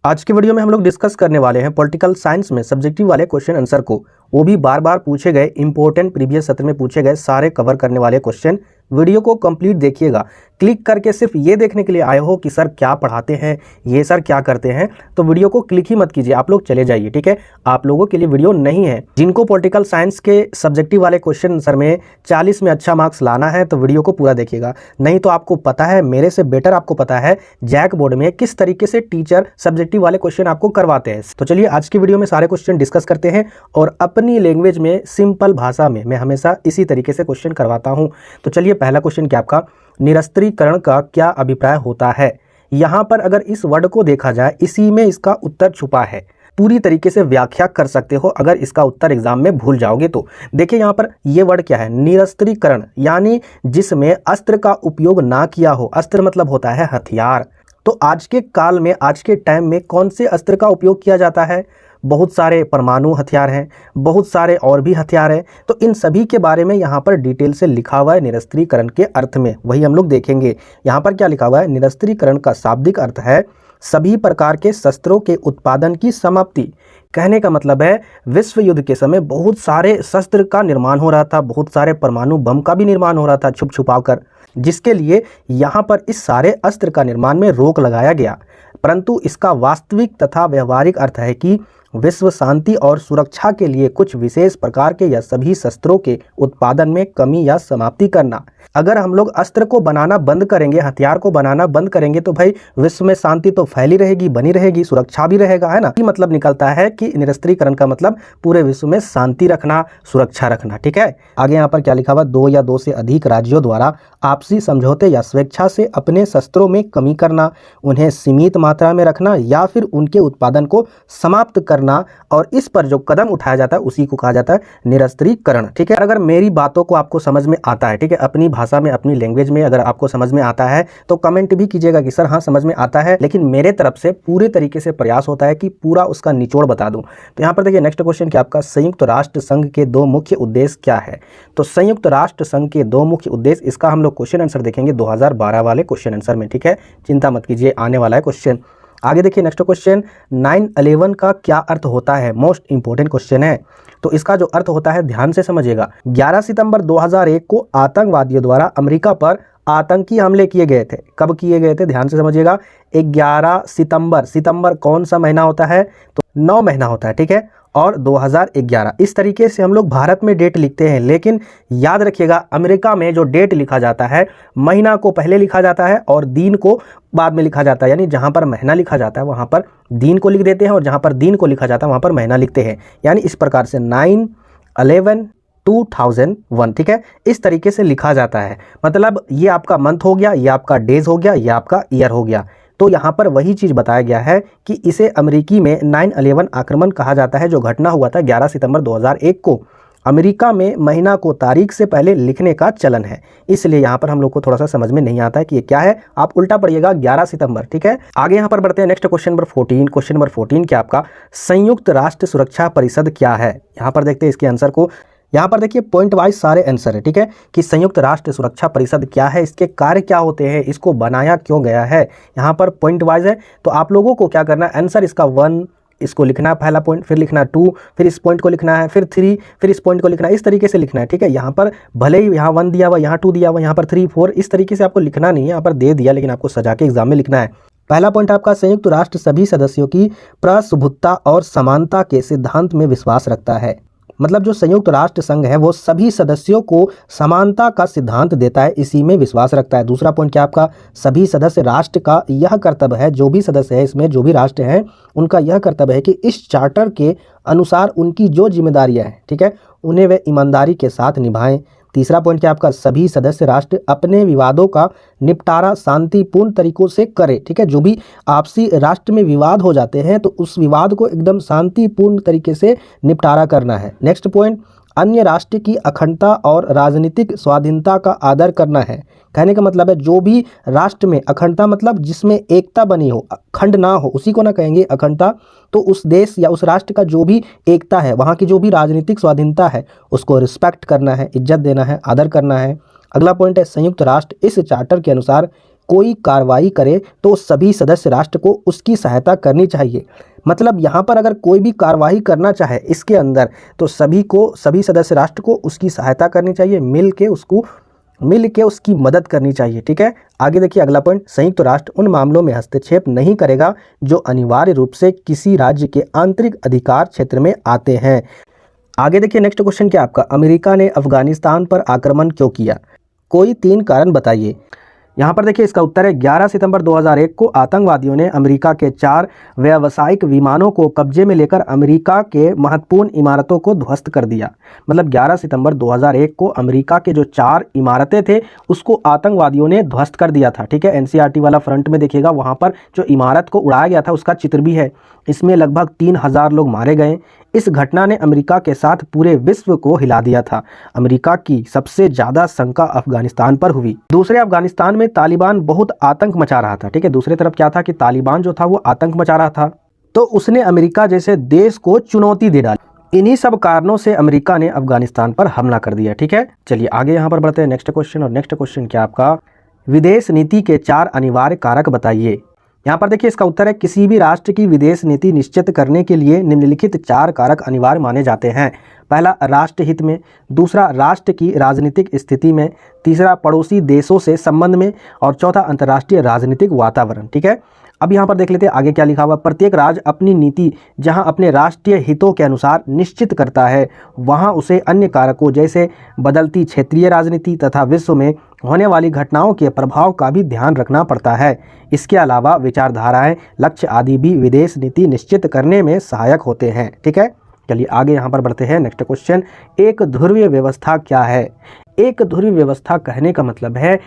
आज की वीडियो में हम लोग डिस्कस करने वाले हैं पॉलिटिकल साइंस में सब्जेक्टिव वाले क्वेश्चन आंसर को, वो भी बार बार पूछे गए इंपॉर्टेंट प्रीवियस सत्र में पूछे गए सारे कवर करने वाले क्वेश्चन। वीडियो को कंप्लीट देखिएगा। क्लिक करके सिर्फ ये देखने के लिए आए हो कि सर क्या पढ़ाते हैं, ये सर क्या करते हैं, तो वीडियो को क्लिक ही मत कीजिए, आप लोग चले जाइए। ठीक है, आप लोगों के लिए वीडियो नहीं है। जिनको पॉलिटिकल साइंस के सब्जेक्टिव वाले क्वेश्चन आंसर में 40 में अच्छा मार्क्स लाना है तो वीडियो को पूरा देखिएगा, नहीं तो आपको पता है, मेरे से बेटर आपको पता है जैक बोर्ड में किस तरीके से टीचर सब्जेक्टिव वाले क्वेश्चन आपको करवाते हैं। तो चलिए आज की वीडियो में सारे क्वेश्चन डिस्कस करते हैं और अपनी लैंग्वेज में सिंपल भाषा में मैं हमेशा इसी तरीके से क्वेश्चन करवाता हूं। तो चलिए पहला क्वेश्चन क्या आपका, निरस्त्रीकरण का क्या अभिप्राय होता है। यहां पर अगर इस वर्ड को देखा जाए, इसी में इसका उत्तर छुपा है। पूरी तरीके से व्याख्या कर सकते हो अगर इसका उत्तर एग्जाम में भूल जाओगे तो। देखिए यहां पर ये वर्ड क्या है, निरस्त्रीकरण, यानी जिसमें अस्त्र का उपयोग ना किया हो। अस्त्र मतलब होता है हथियार। तो आज के काल में, आज के टाइम में कौन से अस्त्र का उपयोग किया जाता है? बहुत सारे परमाणु हथियार हैं, बहुत सारे और भी हथियार हैं। तो इन सभी के बारे में यहाँ पर डिटेल से लिखा हुआ है निरस्त्रीकरण के अर्थ में, वही हम लोग देखेंगे। यहाँ पर क्या लिखा हुआ है, निरस्त्रीकरण का शाब्दिक अर्थ है सभी प्रकार के शस्त्रों के उत्पादन की समाप्ति। कहने का मतलब है विश्व युद्ध के समय बहुत सारे शस्त्र का निर्माण हो रहा था, बहुत सारे परमाणु बम का भी निर्माण हो रहा था छुप छुपा कर, जिसके लिए यहाँ पर इस सारे अस्त्र का निर्माण में रोक लगाया गया। परंतु इसका वास्तविक तथा व्यवहारिक अर्थ है कि विश्व शांति और सुरक्षा के लिए कुछ विशेष प्रकार के या सभी शस्त्रों के उत्पादन में कमी या समाप्ति करना। अगर हम लोग अस्त्र को बनाना बंद करेंगे, हथियार को बनाना बंद करेंगे, तो भाई विश्व में शांति तो फैली रहेगी, बनी रहेगी, सुरक्षा भी रहेगा, है ना। ये मतलब निकलता है कि निरस्त्रीकरण का मतलब पूरे विश्व में शांति रखना, सुरक्षा रखना। ठीक है, आगे यहाँ पर क्या लिखा हुआ, 2 या 2 से अधिक राज्यों द्वारा आपसी समझौते या स्वेच्छा से अपने शस्त्रों में कमी करना, उन्हें सीमित मात्रा में रखना या फिर उनके उत्पादन को समाप्त करना, और इस पर जो कदम उठाया जाता है उसी को कहा जाता है निरस्त्रीकरण। ठीक है, अगर मेरी बातों को आपको समझ में आता है, ठीक है, अपनी भाषा में, अपनी लैंग्वेज में अगर आपको समझ में आता है तो कमेंट भी कीजिएगा कि सर हाँ समझ में आता है, लेकिन मेरे तरफ से पूरे तरीके से प्रयास होता है कि पूरा उसका निचोड़ बता दूं। तो यहाँ पर देखिए नेक्स्ट क्वेश्चन क्या आपका, संयुक्त राष्ट्र संघ के 2 मुख्य उद्देश्य क्या है। तो संयुक्त राष्ट्र संघ के 2 मुख्य उद्देश्य, इसका हम लोग क्वेश्चन आंसर देखेंगे 2012 वाले क्वेश्चन आंसर में। ठीक है, चिंता मत कीजिए, आने वाला है क्वेश्चन। आगे देखिए नेक्स्ट क्वेश्चन, 9/11 का क्या अर्थ होता है। मोस्ट इंपोर्टेंट क्वेश्चन है। तो इसका जो अर्थ होता है ध्यान से समझिएगा। 11 सितंबर 2001 को आतंकवादियों द्वारा अमेरिका पर आतंकी हमले किए गए थे। कब किए गए थे, ध्यान से समझिएगा, 11 सितंबर। सितंबर कौन सा महीना होता है, तो 9 महीना होता है। ठीक है, और 2011 इस तरीके से हम लोग भारत में डेट लिखते हैं, लेकिन याद रखिएगा अमेरिका में जो डेट लिखा जाता है, महीना को पहले लिखा जाता है और दिन को बाद में लिखा जाता है। यानी जहां पर महीना लिखा जाता है वहां पर दिन को लिख देते हैं, और जहां पर दिन को लिखा जाता है वहां पर महीना लिखते हैं। यानी इस प्रकार से 9/11/2001, ठीक है, इस तरीके से लिखा जाता है। मतलब ये आपका मंथ हो गया, ये आपका डेज हो गया, ये आपका ईयर हो गया। तो यहाँ पर वही चीज़ बताया गया है कि इसे अमेरिकी में 9/11 आक्रमण कहा जाता है, जो घटना हुआ था 11 सितंबर 2001 को। अमेरिका में महीना को तारीख से पहले लिखने का चलन है, इसलिए यहाँ पर हम लोग को थोड़ा सा समझ में नहीं आता है कि ये क्या है। आप उल्टा पढ़िएगा 11 सितंबर। ठीक है, आगे यहाँ पर बढ़ते हैं next question number 14। Question number 14 क्या आपका, संयुक्त राष्ट्र सुरक्षा परिषद क्या है। यहाँ पर देखते हैं इसके आंसर को। यहाँ पर देखिए पॉइंट वाइज सारे आंसर है। ठीक है, कि संयुक्त राष्ट्र सुरक्षा परिषद क्या है, इसके कार्य क्या होते हैं, इसको बनाया क्यों गया है, यहाँ पर पॉइंट वाइज है। तो आप लोगों को क्या करना है, आंसर इसका 1 इसको लिखना है, पहला पॉइंट, फिर लिखना 2, फिर इस पॉइंट को लिखना है, फिर 3, फिर इस पॉइंट को लिखना है, इस तरीके से लिखना है। ठीक है, यहाँ पर भले ही यहाँ 1 दिया हुआ, यहाँ 2 दिया हुआ, यहाँ पर 3, 4, इस तरीके से आपको लिखना नहीं है, यहाँ पर दे दिया, लेकिन आपको सजा के एग्जाम में लिखना है। पहला पॉइंट आपका, संयुक्त राष्ट्र सभी सदस्यों की प्रभुत्ता और समानता के सिद्धांत में विश्वास रखता है। मतलब जो संयुक्त राष्ट्र संघ है वो सभी सदस्यों को समानता का सिद्धांत देता है, इसी में विश्वास रखता है। दूसरा पॉइंट क्या आपका, सभी सदस्य राष्ट्र का यह कर्तव्य है, जो भी सदस्य है इसमें, जो भी राष्ट्र हैं, उनका यह कर्तव्य है कि इस चार्टर के अनुसार उनकी जो जिम्मेदारियां हैं, ठीक है, उन्हें वे ईमानदारी के साथ निभाएं। तीसरा पॉइंट क्या आपका, सभी सदस्य राष्ट्र अपने विवादों का निपटारा शांतिपूर्ण तरीकों से करे। ठीक है, जो भी आपसी राष्ट्र में विवाद हो जाते हैं तो उस विवाद को एकदम शांतिपूर्ण तरीके से निपटारा करना है। नेक्स्ट पॉइंट, अन्य राष्ट्र की अखंडता और राजनीतिक स्वाधीनता का आदर करना है। कहने का मतलब है जो भी राष्ट्र में अखंडता, मतलब जिसमें एकता बनी हो, अखंड ना हो, उसी को ना कहेंगे अखंडता। तो उस देश या उस राष्ट्र का जो भी एकता है, वहाँ की जो भी राजनीतिक स्वाधीनता है, उसको रिस्पेक्ट करना है, इज्जत देना है, आदर करना है। अगला पॉइंट है, संयुक्त राष्ट्र इस चार्टर के अनुसार कोई कार्रवाई करे तो सभी सदस्य राष्ट्र को उसकी सहायता करनी चाहिए। मतलब यहाँ पर अगर कोई भी कार्रवाई करना चाहे इसके अंदर तो सभी सदस्य राष्ट्र को उसकी सहायता करनी चाहिए, मिल के उसकी मदद करनी चाहिए। ठीक है, आगे देखिए अगला पॉइंट, संयुक्त राष्ट्र उन मामलों में हस्तक्षेप नहीं करेगा जो अनिवार्य रूप से किसी राज्य के आंतरिक अधिकार क्षेत्र में आते हैं। आगे देखिए नेक्स्ट क्वेश्चन क्या आपका, अमेरिका ने अफगानिस्तान पर आक्रमण क्यों किया? कोई 3 कारण बताइए। यहाँ पर देखिए इसका उत्तर है 11 सितंबर 2001 को आतंकवादियों ने अमेरिका के 4 व्यावसायिक विमानों को कब्जे में लेकर अमेरिका के महत्वपूर्ण इमारतों को ध्वस्त कर दिया। मतलब 11 सितंबर 2001 को अमेरिका के जो 4 इमारतें थे उसको आतंकवादियों ने ध्वस्त कर दिया था। ठीक है, एनसीईआरटी वाला फ्रंट में देखिएगा, वहाँ पर जो इमारत को उड़ाया गया था उसका चित्र भी है। इसमें लगभग 3000 लोग मारे गए। इस घटना ने अमेरिका के साथ पूरे विश्व को हिला दिया था। अमेरिका की सबसे ज़्यादा शंका अफगानिस्तान पर हुई। दूसरे अफगानिस्तान में तालिबान बहुत आतंक मचा रहा था। ठीक है, दूसरी तरफ क्या था कि तालिबान जो था वो आतंक मचा रहा था, तो उसने अमेरिका जैसे देश को चुनौती दे डाली। इन्हीं सब कारणों से अमेरिका ने अफगानिस्तान पर हमला कर दिया। ठीक है, चलिए आगे यहाँ पर बढ़ते हैं नेक्स्ट क्वेश्चन। और नेक्स्ट क्वेश्चन क्या आपका, विदेश नीति के 4 अनिवार्य कारक बताइए। यहाँ पर देखिए इसका उत्तर है किसी भी राष्ट्र की विदेश नीति निश्चित करने के लिए निम्नलिखित 4 कारक अनिवार्य माने जाते हैं। पहला, राष्ट्र हित में, दूसरा, राष्ट्र की राजनीतिक स्थिति में, तीसरा, पड़ोसी देशों से संबंध में, और चौथा, अंतर्राष्ट्रीय राजनीतिक वातावरण। ठीक है, अब यहाँ पर देख लेते हैं आगे क्या लिखा हुआ। प्रत्येक राज्य अपनी नीति जहाँ अपने राष्ट्रीय हितों के अनुसार निश्चित करता है, वहाँ उसे अन्य कारकों जैसे बदलती क्षेत्रीय राजनीति तथा विश्व में होने वाली घटनाओं के प्रभाव का भी ध्यान रखना पड़ता है। इसके अलावा विचारधाराएं, लक्ष्य आदि भी विदेश नीति निश्चित करने में सहायक होते हैं। ठीक है, चलिए आगे यहाँ पर बढ़ते हैं नेक्स्ट क्वेश्चन, एक ध्रुवीय व्यवस्था क्या है? एक ध्रुवीय व्यवस्था कहने का मतलब है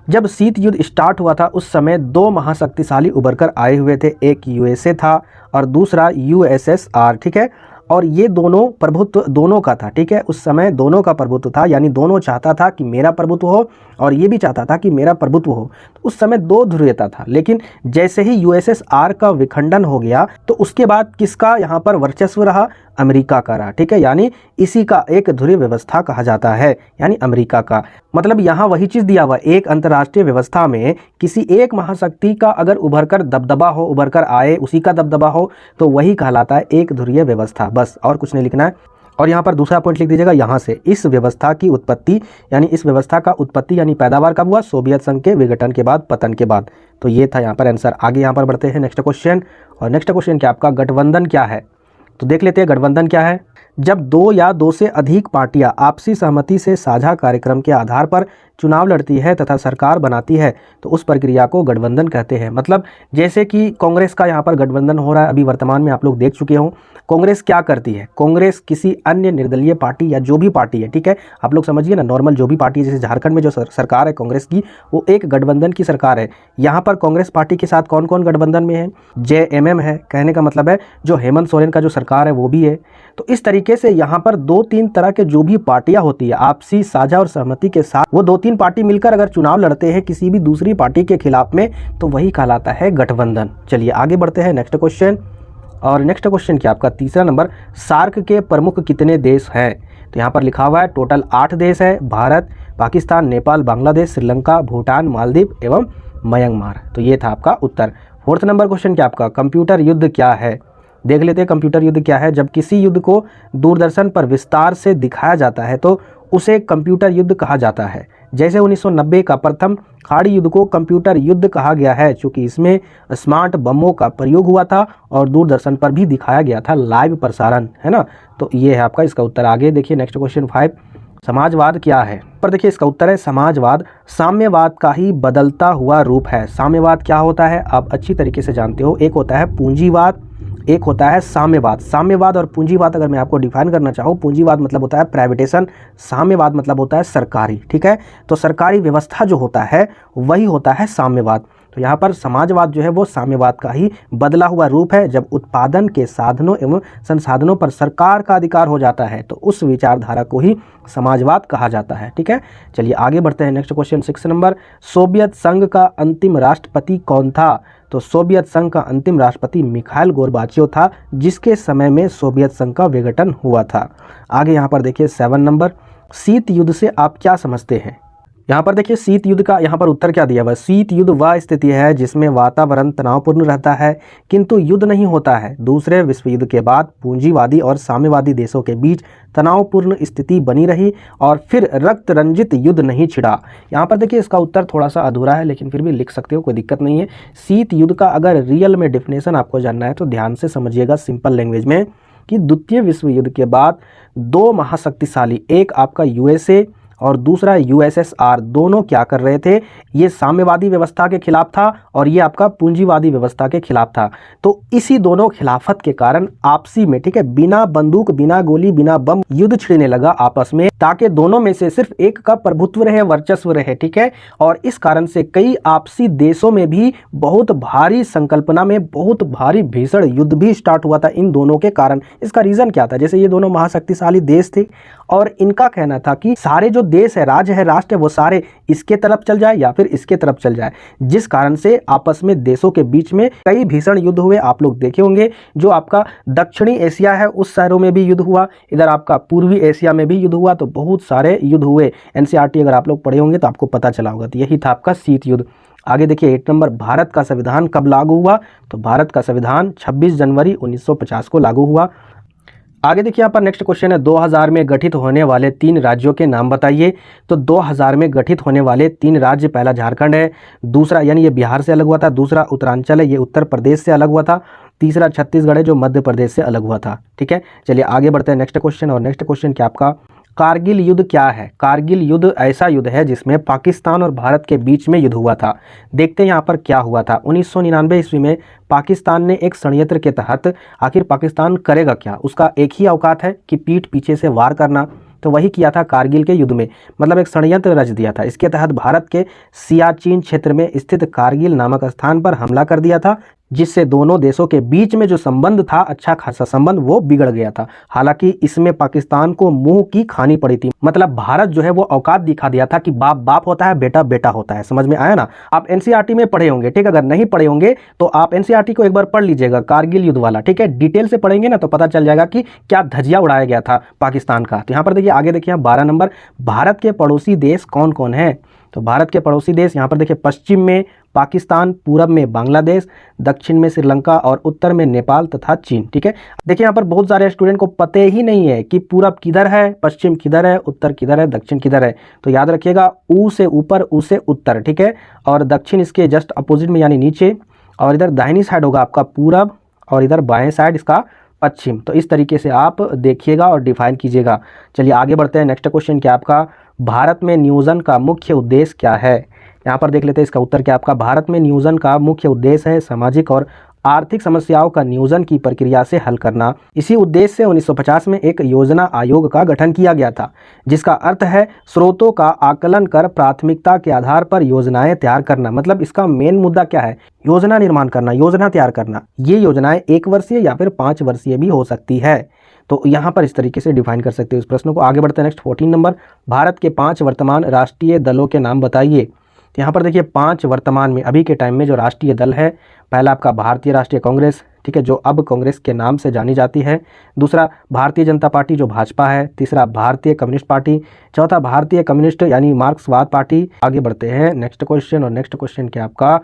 जब शीत युद्ध स्टार्ट हुआ था उस समय 2 महाशक्तिशाली उभर कर आए हुए थे, एक यूएसए था और दूसरा यूएसएसआर। ठीक है, और ये दोनों प्रभुत्व दोनों का था। ठीक है, उस समय दोनों का प्रभुत्व था, यानी दोनों चाहता था कि मेरा प्रभुत्व हो और ये भी चाहता था कि मेरा प्रभुत्व हो। तो उस समय 2 ध्रुवीयता था, लेकिन जैसे ही यूएसएसआर का विखंडन हो गया तो उसके बाद किसका यहाँ पर वर्चस्व रहा? अमेरिका का रहा। ठीक है, यानी इसी का एक ध्रुवीय व्यवस्था कहा जाता है, यानी अमेरिका का। मतलब यहाँ वही चीज़ दिया हुआ, एक अंतर्राष्ट्रीय व्यवस्था में किसी एक महाशक्ति का अगर उभर कर दबदबा हो, उभर कर आए, उसी का दबदबा हो, तो वही कहलाता है एक ध्रुवीय व्यवस्था, बस और कुछ नहीं लिखना है। और यहाँ पर दूसरा पॉइंट लिख दीजिएगा, यहाँ से इस व्यवस्था की उत्पत्ति यानी इस व्यवस्था का उत्पत्ति यानी पैदावार कब हुआ? सोवियत संघ के विघटन के बाद, पतन के बाद। तो ये था यहाँ पर आंसर। आगे यहाँ पर बढ़ते हैं नेक्स्ट क्वेश्चन। और नेक्स्ट क्वेश्चन क्या आपका, गठबंधन क्या है? तो देख लेते हैं गठबंधन क्या है। जब 2 या 2 से अधिक पार्टियां आपसी सहमति से साझा कार्यक्रम के आधार पर चुनाव लड़ती है तथा सरकार बनाती है तो उस प्रक्रिया को गठबंधन कहते हैं। मतलब जैसे कि कांग्रेस का यहाँ पर गठबंधन हो रहा है, अभी वर्तमान में आप लोग देख चुके हो। कांग्रेस क्या करती है? कांग्रेस किसी अन्य निर्दलीय पार्टी या जो भी पार्टी है, ठीक है, आप लोग समझिए ना, नॉर्मल जो भी पार्टी है, जैसे झारखंड में जो सरकार है कांग्रेस की, वो एक गठबंधन की सरकार है। यहाँ पर कांग्रेस पार्टी के साथ कौन कौन गठबंधन में है? जेएमएम है, कहने का मतलब है जो हेमंत सोरेन का जो सरकार है वो भी है। तो इस तरीके से यहाँ पर 2-3 तरह के जो भी पार्टियां होती है आपसी साझा और सहमति के साथ, वो 2-3 पार्टी मिलकर अगर चुनाव लड़ते हैं किसी भी दूसरी पार्टी के खिलाफ में, तो वही कहलाता है गठबंधन। चलिए आगे बढ़ते हैं नेक्स्ट क्वेश्चन। और नेक्स्ट क्वेश्चन क्या आपका, तीसरा नंबर, सार्क के प्रमुख कितने देश हैं? तो यहाँ पर लिखा हुआ है टोटल 8 देश है, भारत, पाकिस्तान, नेपाल, बांग्लादेश, श्रीलंका, भूटान, मालदीव एवं म्यांमार। तो ये था आपका उत्तर। 4th नंबर क्वेश्चन क्या आपका, कंप्यूटर युद्ध क्या है? देख लेते हैं कंप्यूटर युद्ध क्या है। जब किसी युद्ध को दूरदर्शन पर विस्तार से दिखाया जाता है तो उसे कंप्यूटर युद्ध कहा जाता है। जैसे 1990 का प्रथम खाड़ी युद्ध को कंप्यूटर युद्ध कहा गया है, क्योंकि इसमें स्मार्ट बमों का प्रयोग हुआ था और दूरदर्शन पर भी दिखाया गया था, लाइव प्रसारण, है ना। तो ये है आपका इसका उत्तर। आगे देखिए नेक्स्ट क्वेश्चन 5, समाजवाद क्या है? पर देखिए इसका उत्तर है समाजवाद साम्यवाद का ही बदलता हुआ रूप है। साम्यवाद क्या होता है आप अच्छी तरीके से जानते हो, एक होता है पूंजीवाद, एक होता है साम्यवाद। साम्यवाद और पूंजीवाद अगर मैं आपको डिफाइन करना चाहूँ, पूंजीवाद मतलब होता है प्राइवेटेशन, साम्यवाद मतलब होता है सरकारी। ठीक है, तो सरकारी व्यवस्था जो होता है वही होता है साम्यवाद। तो यहाँ पर समाजवाद जो है वो साम्यवाद का ही बदला हुआ रूप है। जब उत्पादन के साधनों एवं संसाधनों पर सरकार का अधिकार हो जाता है तो उस विचारधारा को ही समाजवाद कहा जाता है। ठीक है, चलिए आगे बढ़ते हैं नेक्स्ट क्वेश्चन 6 नंबर, सोवियत संघ का अंतिम राष्ट्रपति कौन था? तो सोवियत संघ का अंतिम राष्ट्रपति मिखाइल गोर्बाचेव था, जिसके समय में सोवियत संघ का विघटन हुआ था। आगे यहाँ पर देखिए 7 नंबर, शीत युद्ध से आप क्या समझते हैं? यहाँ पर देखिए शीत युद्ध का यहाँ पर उत्तर क्या दिया हुआ है। शीत युद्ध वह स्थिति है जिसमें वातावरण तनावपूर्ण रहता है किंतु युद्ध नहीं होता है। दूसरे विश्व युद्ध के बाद पूंजीवादी और साम्यवादी देशों के बीच तनावपूर्ण स्थिति बनी रही और फिर रक्त रंजित युद्ध नहीं छिड़ा। यहाँ पर देखिए इसका उत्तर थोड़ा सा अधूरा है, लेकिन फिर भी लिख सकते हो, कोई दिक्कत नहीं है। शीत युद्ध का अगर रियल में डेफिनेशन आपको जानना है तो ध्यान से समझिएगा सिंपल लैंग्वेज में, कि द्वितीय विश्व युद्ध के बाद दो महाशक्तिशाली, एक आपका यूएसए और दूसरा यूएसएसआर, दोनों क्या कर रहे थे, ये साम्यवादी व्यवस्था के खिलाफ था और ये आपका पूंजीवादी व्यवस्था के खिलाफ था। तो इसी दोनों खिलाफत के कारण आपसी में, ठीक है, बिना बंदूक, बिना गोली, बिना बम युद्ध छिड़ने लगा आपस में, ताकि दोनों में से सिर्फ एक का प्रभुत्व रहे, वर्चस्व रहे, ठीक है। और इस कारण से कई आपसी देशों में भी बहुत भारी संकल्पना में बहुत भारी भीषण युद्ध भी स्टार्ट हुआ था इन दोनों के कारण। इसका रीजन क्या था, जैसे ये दोनों महाशक्तिशाली देश थे और इनका कहना था कि सारे जो देश है, राज्य है, राष्ट्र है, वो सारे इसके तरफ चल जाए या फिर इसके तरफ चल जाए, जिस कारण से आपस में देशों के बीच में कई भीषण युद्ध हुए। आप लोग देखे होंगे, जो आपका दक्षिणी एशिया है उस शहरों में भी युद्ध हुआ, इधर आपका पूर्वी एशिया में भी युद्ध हुआ, तो बहुत सारे युद्ध हुए। एनसीईआरटी अगर आप लोग पढ़े होंगे तो आपको पता चला होगा। तो यही था आपका शीत युद्ध। आगे देखिए 8 नंबर, भारत का संविधान कब लागू हुआ। तो भारत का संविधान 26 जनवरी 1950 को लागू हुआ। आगे देखिए यहाँ पर नेक्स्ट क्वेश्चन है, 2000 में गठित होने वाले 3 राज्यों के नाम बताइए। तो 2000 में गठित होने वाले 3 राज्य, पहला झारखंड है, दूसरा यानी ये बिहार से अलग हुआ था, दूसरा उत्तरांचल है, ये उत्तर प्रदेश से अलग हुआ था, तीसरा छत्तीसगढ़ है जो मध्य प्रदेश से अलग हुआ था। ठीक है, चलिए आगे बढ़ते हैं नेक्स्ट क्वेश्चन। और नेक्स्ट क्वेश्चन क्या आपका, कारगिल युद्ध क्या है। कारगिल युद्ध ऐसा युद्ध है जिसमें पाकिस्तान और भारत के बीच में युद्ध हुआ था। देखते हैं यहाँ पर क्या हुआ था। 1999 ईस्वी में पाकिस्तान ने एक षड्यंत्र के तहत, आखिर पाकिस्तान करेगा क्या, उसका एक ही औकात है कि पीठ पीछे से वार करना, तो वही किया था कारगिल के युद्ध में, मतलब एक षड्यंत्र रच दिया था। इसके तहत भारत के सियाचिन क्षेत्र में स्थित कारगिल नामक स्थान पर हमला कर दिया था, जिससे दोनों देशों के बीच में जो संबंध था, अच्छा खासा संबंध, वो बिगड़ गया था। हालांकि इसमें पाकिस्तान को मुंह की खानी पड़ी थी, मतलब भारत जो है वो औकात दिखा दिया था कि बाप बाप होता है, बेटा बेटा होता है। समझ में आया ना। आप एनसीईआरटी में पढ़े होंगे, ठीक है, अगर नहीं पढ़े होंगे तो आप एनसीईआरटी को एक बार पढ़ लीजिएगा, कारगिल युद्ध वाला, ठीक है। डिटेल से पढ़ेंगे ना तो पता चल जाएगा कि क्या धजिया उड़ाया गया था पाकिस्तान का। तो यहाँ पर देखिए, आगे देखिए 12 नंबर, भारत के पड़ोसी देश कौन कौन है। तो भारत के पड़ोसी देश यहाँ पर देखिए, पश्चिम में पाकिस्तान, पूरब में बांग्लादेश, दक्षिण में श्रीलंका और उत्तर में नेपाल तथा चीन। ठीक है, देखिए यहाँ पर बहुत सारे स्टूडेंट को पते ही नहीं है कि पूरब किधर है, पश्चिम किधर है, उत्तर किधर है, दक्षिण किधर है। तो याद रखिएगा, ऊ से ऊपर, ऊ से उत्तर, ठीक है, और दक्षिण इसके जस्ट अपोजिट में यानी नीचे, और इधर दाहिनी साइड होगा आपका पूरब और इधर बाएं साइड इसका पश्चिम। तो इस तरीके से आप देखिएगा और डिफाइन कीजिएगा। चलिए आगे बढ़ते हैं। नेक्स्ट क्वेश्चन क्या आपका, भारत में नियोजन का मुख्य उद्देश्य क्या है। यहाँ पर देख लेते हैं इसका उत्तर क्या आपका, भारत में नियोजन का मुख्य उद्देश्य है सामाजिक और आर्थिक समस्याओं का नियोजन की प्रक्रिया से हल करना। इसी उद्देश्य से 1950 में एक योजना आयोग का गठन किया गया था, जिसका अर्थ है स्रोतों का आकलन कर प्राथमिकता के आधार पर योजनाएं तैयार करना। मतलब इसका मेन मुद्दा क्या है, योजना निर्माण करना, योजना तैयार करना। ये योजनाएं 1 वर्षीय या फिर 5 वर्षीय भी हो सकती है। तो यहाँ पर इस तरीके से डिफाइन कर सकते हो इस प्रश्न को। आगे बढ़ते हैं नेक्स्ट 14 नंबर, भारत के 5 वर्तमान राष्ट्रीय दलों के नाम बताइए। तो यहाँ पर देखिए 5 वर्तमान में अभी के टाइम में जो राष्ट्रीय दल है, पहला आपका भारतीय राष्ट्रीय कांग्रेस, ठीक है, जो अब कांग्रेस के नाम से जानी जाती है। दूसरा भारतीय जनता पार्टी जो भाजपा है। तीसरा भारतीय कम्युनिस्ट पार्टी। चौथा भारतीय कम्युनिस्ट यानी मार्क्सवाद पार्टी। आगे बढ़ते हैं नेक्स्ट क्वेश्चन। और नेक्स्ट क्वेश्चन क्या आपका,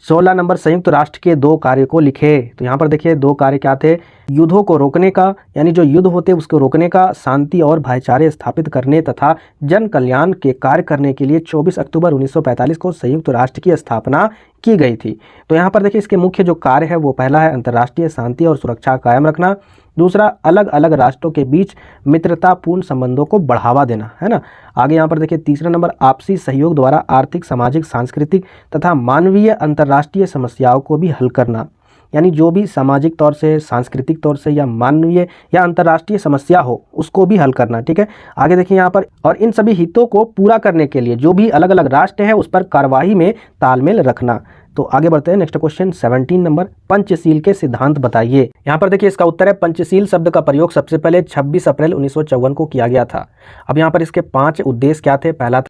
16 नंबर, संयुक्त राष्ट्र के 2 कार्य को लिखे। तो यहाँ पर देखिए 2 कार्य क्या थे, युद्धों को रोकने का, यानी जो युद्ध होते उसको रोकने का, शांति और भाईचारे स्थापित करने तथा जन कल्याण के कार्य करने के लिए 24 अक्टूबर 1945 को संयुक्त राष्ट्र की स्थापना की गई थी। तो यहाँ पर देखिए इसके मुख्य जो कार्य है वो पहला है अंतर्राष्ट्रीय शांति और सुरक्षा कायम रखना। दूसरा अलग अलग राष्ट्रों के बीच मित्रतापूर्ण संबंधों को बढ़ावा देना, है ना। आगे यहाँ पर देखिए तीसरा नंबर, आपसी सहयोग द्वारा आर्थिक, सामाजिक, सांस्कृतिक तथा मानवीय अंतर्राष्ट्रीय समस्याओं को भी हल करना। यानी जो भी सामाजिक तौर से, सांस्कृतिक तौर से या मानवीय या अंतर्राष्ट्रीय समस्या हो उसको भी हल करना। ठीक है, आगे देखिए यहाँ पर, और इन सभी हितों को पूरा करने के लिए जो भी अलग अलग राष्ट्र है उस पर कार्यवाही में तालमेल रखना। तो आगे बढ़ते हैं नेक्स्ट क्वेश्चन 17 नंबर, पंचशील के सिद्धांत बताइए। यहाँ पर देखिए इसका उत्तर है, पंचशील शब्द का प्रयोग सबसे पहले 26 अप्रैल 1954 को किया गया था। अब यहाँ पर इसके 5 उद्देश्य क्या थे। पहला